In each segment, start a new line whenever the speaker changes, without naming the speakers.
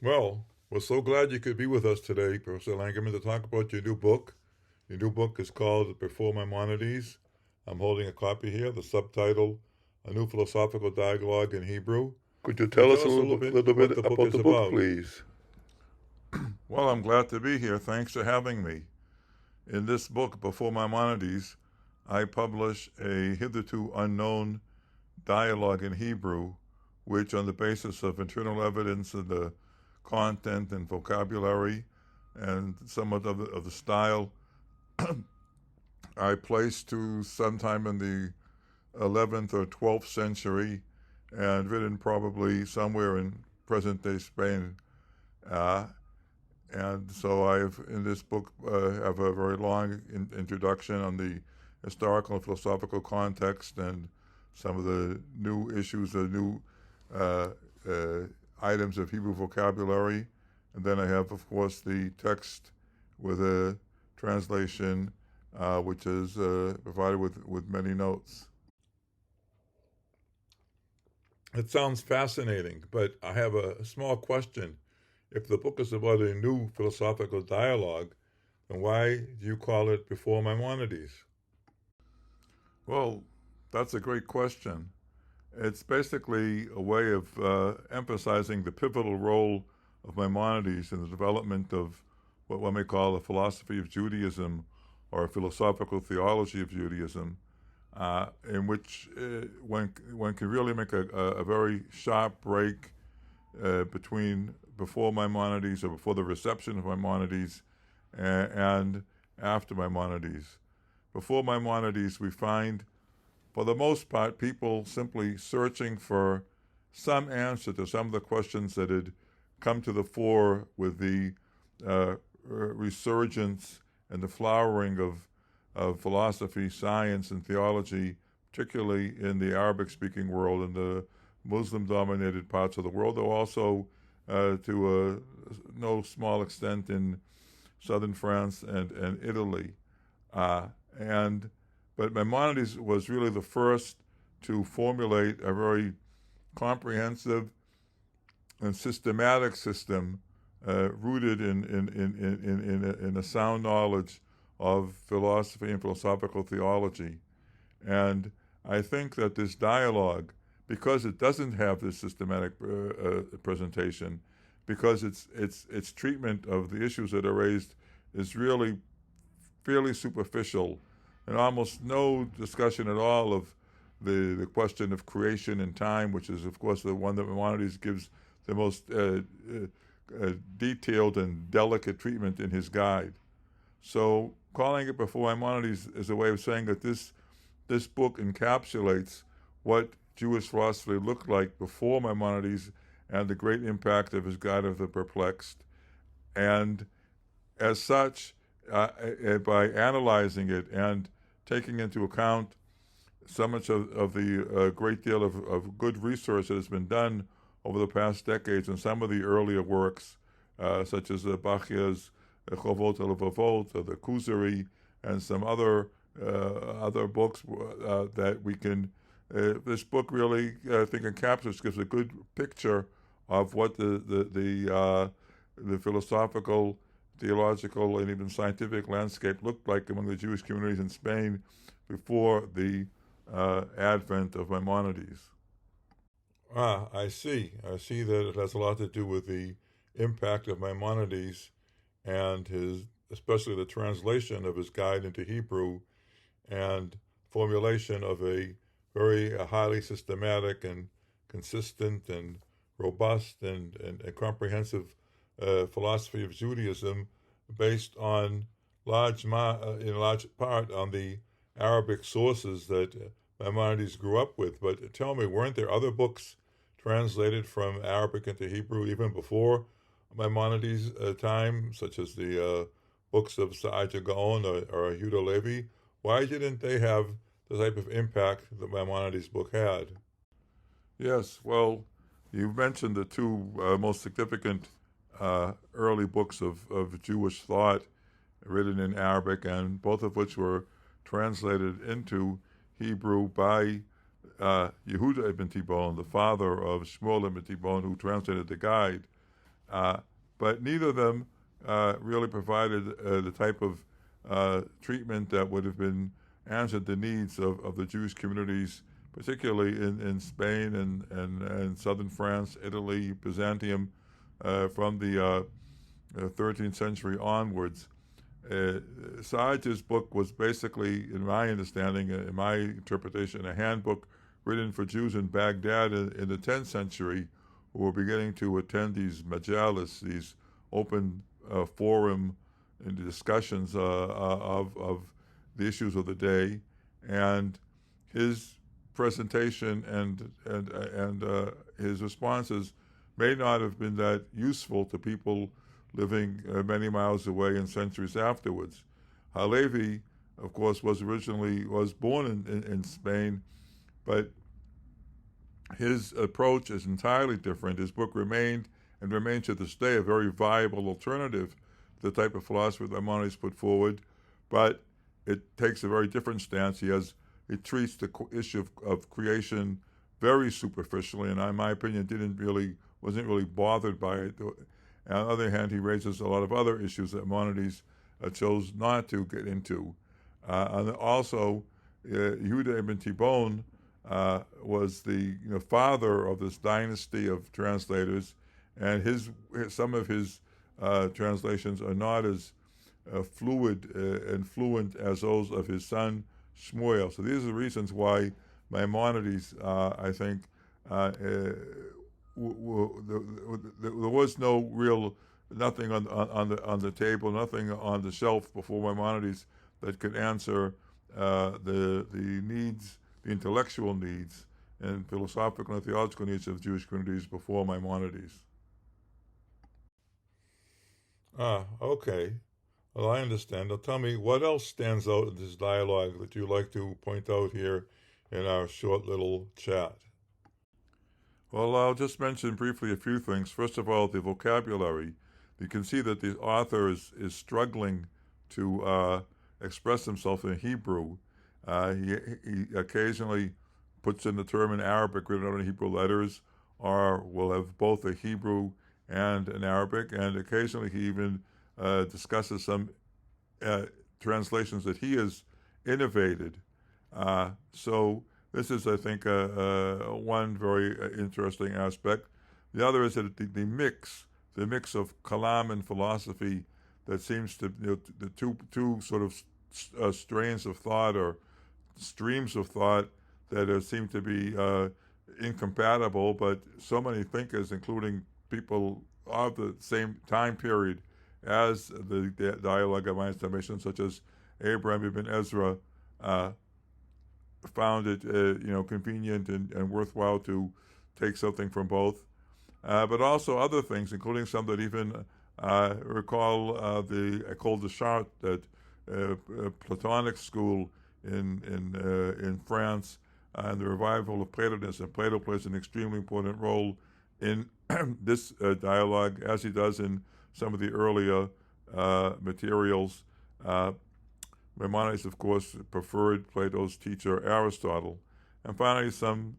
Well, we're so glad you could be with us today, Professor Langermann, to talk about your new book. Your new book is called Before Maimonides. I'm holding a copy here, the subtitle, A New Philosophical Dialogue in Hebrew.
Could you
Could you
tell
tell
us a
us a little
little
bit what
bit
the book
about
is
the book,
about?
please?
Well, I'm glad to be here. Thanks for having me. In this book, Before Maimonides, I publish a hitherto unknown dialogue in Hebrew, which, on the basis of internal evidence of the content and vocabulary and some of the style, I place to sometime in the 11th or 12th century and written probably somewhere in present-day Spain. Uh, and so I've, in this book, have a very long introduction on the historical and philosophical context and some of the new issues, the new uh, uh, items of Hebrew vocabulary. And then I have, of course, the text with a translation, which is provided with many notes. It sounds fascinating, but I have a small question. If the book is about a new philosophical dialogue, then why do you call it Before Maimonides? Well, that's a great question. It's basically a way of emphasizing the pivotal role of Maimonides in the development of what one may call a philosophy of Judaism or a philosophical theology of Judaism, in which one can really make a very sharp break between before Maimonides or before the reception of Maimonides and after Maimonides. Before Maimonides, we find, for the most part, people simply searching for some answer to some of the questions that had come to the fore with the resurgence and the flowering of philosophy, science, and theology, particularly in the Arabic-speaking world and the Muslim-dominated parts of the world, though also to no small extent in southern France and Italy. Uh, and But Maimonides was really the first to formulate a very comprehensive and systematic system rooted in a sound knowledge of philosophy and philosophical theology. And I think that this dialogue, because it doesn't have this systematic presentation, because its treatment of the issues that are raised is really fairly superficial, and almost no discussion at all of the question of creation and time, which is, of course, the one that Maimonides gives the most detailed and delicate treatment in his guide. So calling it Before Maimonides is a way of saying that this book encapsulates what Jewish philosophy looked like before Maimonides and the great impact of his Guide of the Perplexed. And as such, by analyzing it and taking into account so much of the great deal of good research that has been done over the past decades in some of the earlier works, such as Bachia's Chovot Levavot, the Kuzari, and some other books that we can. This book really, I think, encapsulates, gives a good picture of what the philosophical, theological, and even scientific landscape looked like among the Jewish communities in Spain before the advent of Maimonides. Ah, I see. I see that it has a lot to do with the impact of Maimonides and especially the translation of his guide into Hebrew and formulation of a very highly systematic and consistent and robust and comprehensive philosophy of Judaism based on in large part on the Arabic sources that Maimonides grew up with. But tell me, weren't there other books translated from Arabic into Hebrew even before Maimonides' time, such as the books of Sa'ad Gaon or Yehuda Levi? Why didn't they have the type of impact that Maimonides' book had? Yes, well, you mentioned the two most significant early books of Jewish thought written in Arabic, and both of which were translated into Hebrew by Yehuda ibn Tibbon, the father of Shmuel ibn Tibbon, who translated the guide. But neither of them really provided the type of treatment that would have been answered the needs of the Jewish communities, particularly in Spain and southern France, Italy, Byzantium, from the 13th century onwards. Sage's book was basically, in my understanding, in my interpretation, a handbook written for Jews in Baghdad in the 10th century who were beginning to attend these majalis, these open forum and discussions of the issues of the day, and his presentation and his responses may not have been that useful to people living many miles away and centuries afterwards. Halevi, of course, was born in Spain, but his approach is entirely different. His book remained and remains to this day a very viable alternative to the type of philosophy that Maimonides put forward, but it takes a very different stance. It treats the issue of creation very superficially, and in my opinion, wasn't really bothered by it. On the other hand, he raises a lot of other issues that Maimonides chose not to get into. And also, Yehuda ibn Tibbon was the father of this dynasty of translators, and some of his translations are not as fluid and fluent as those of his son Shmuel. So these are the reasons why Maimonides, I think, there was nothing on the table, nothing on the shelf before Maimonides that could answer the needs, the intellectual needs, and philosophical and theological needs of Jewish communities before Maimonides. Okay. Well, I understand. Now tell me, what else stands out in this dialogue that you'd like to point out here in our short little chat? Well, I'll just mention briefly a few things. First of all, the vocabulary. You can see that the author is struggling to express himself in Hebrew. He occasionally puts in the term in Arabic written out in Hebrew letters, or will have both a Hebrew and an Arabic, and occasionally he even discusses some translations that he has innovated. So this is, I think, one very interesting aspect. The other is that the mix of kalam and philosophy that seems to, the two sort of strains of thought or streams of thought that seem to be incompatible, but so many thinkers, including people of the same time period as the dialogue of my estimation, such as Abraham ibn Ezra, found it convenient and worthwhile to take something from both, but also other things, including some that even recall the École des Chartes, that Platonic school in France, and the revival of Platonism. Plato plays an extremely important role in this dialogue, as he does in some of the earlier materials. Maimonides, of course, preferred Plato's teacher Aristotle. And finally, some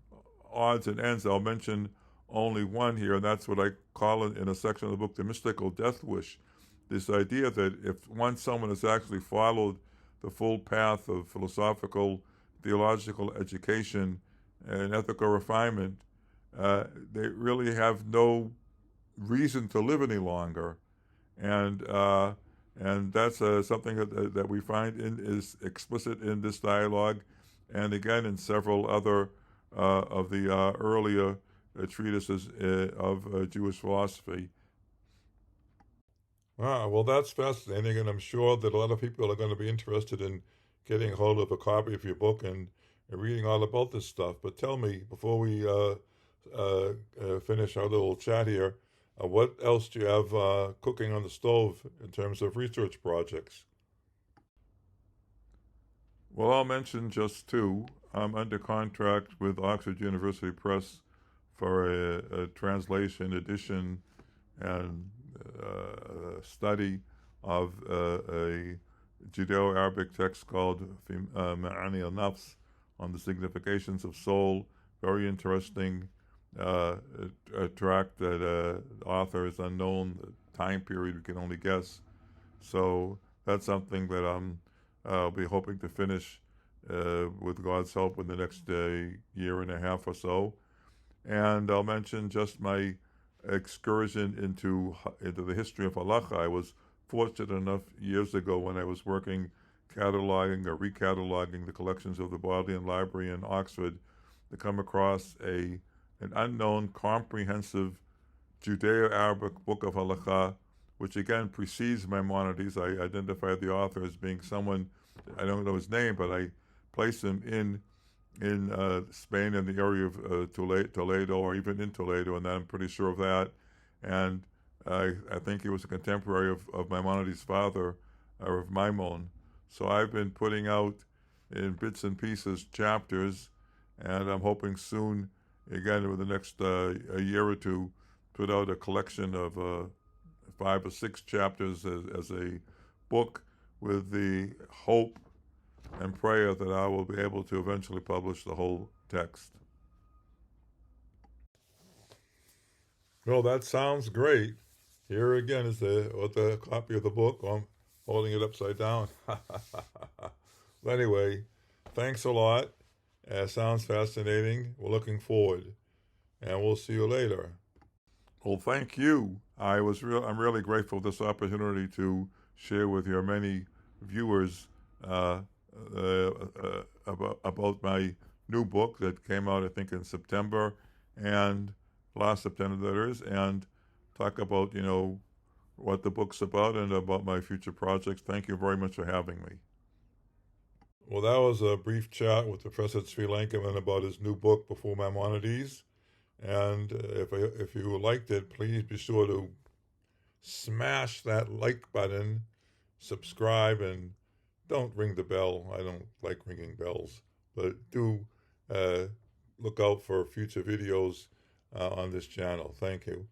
odds and ends. I'll mention only one here, and that's what I call in a section of the book the mystical death wish. This idea that if once someone has actually followed the full path of philosophical, theological education and ethical refinement, they really have no reason to live any longer, and that's something that we find is explicit in this dialogue, and again in several other of the earlier treatises of Jewish philosophy. Well, that's fascinating, and I'm sure that a lot of people are going to be interested in getting a hold of a copy of your book and reading all about this stuff. But tell me, before we finish our little chat here, what else do you have cooking on the stove in terms of research projects? Well, I'll mention just two. I'm under contract with Oxford University Press for a translation, edition, and study of a Judeo-Arabic text called Ma'ani al-Nafs, on the significations of soul. Very interesting a tract that author is unknown, the time period we can only guess. So that's something that I'll be hoping to finish with God's help in the next year and a half or so. And I'll mention just my excursion into the history of halacha. I was fortunate enough years ago when I was working cataloging or recataloging the collections of the Bodleian Library in Oxford to come across an unknown comprehensive Judeo-Arabic book of halacha, which again precedes Maimonides. I identified the author as being someone, I don't know his name, but I placed him in Spain, in the area of Toledo, or even in Toledo, and I'm pretty sure of that. And I think he was a contemporary of Maimonides' father, or of Maimon. So I've been putting out in bits and pieces chapters, and I'm hoping soon, again, over the next a year or two, put out a collection of 5 or 6 chapters as a book, with the hope and prayer that I will be able to eventually publish the whole text. Well, that sounds great. Here again is the copy of the book. I'm holding it upside down. But anyway, thanks a lot. Sounds fascinating. We're looking forward, and we'll see you later. Well, thank you. I'm really grateful for this opportunity to share with your many viewers about my new book that came out, I think, in September, and last September, that is, and talk about, what the book's about and about my future projects. Thank you very much for having me. Well, that was a brief chat with Professor Tzvi Langermann about his new book, Before Maimonides. And if you liked it, please be sure to smash that like button, subscribe, and don't ring the bell. I don't like ringing bells, but do look out for future videos on this channel. Thank you.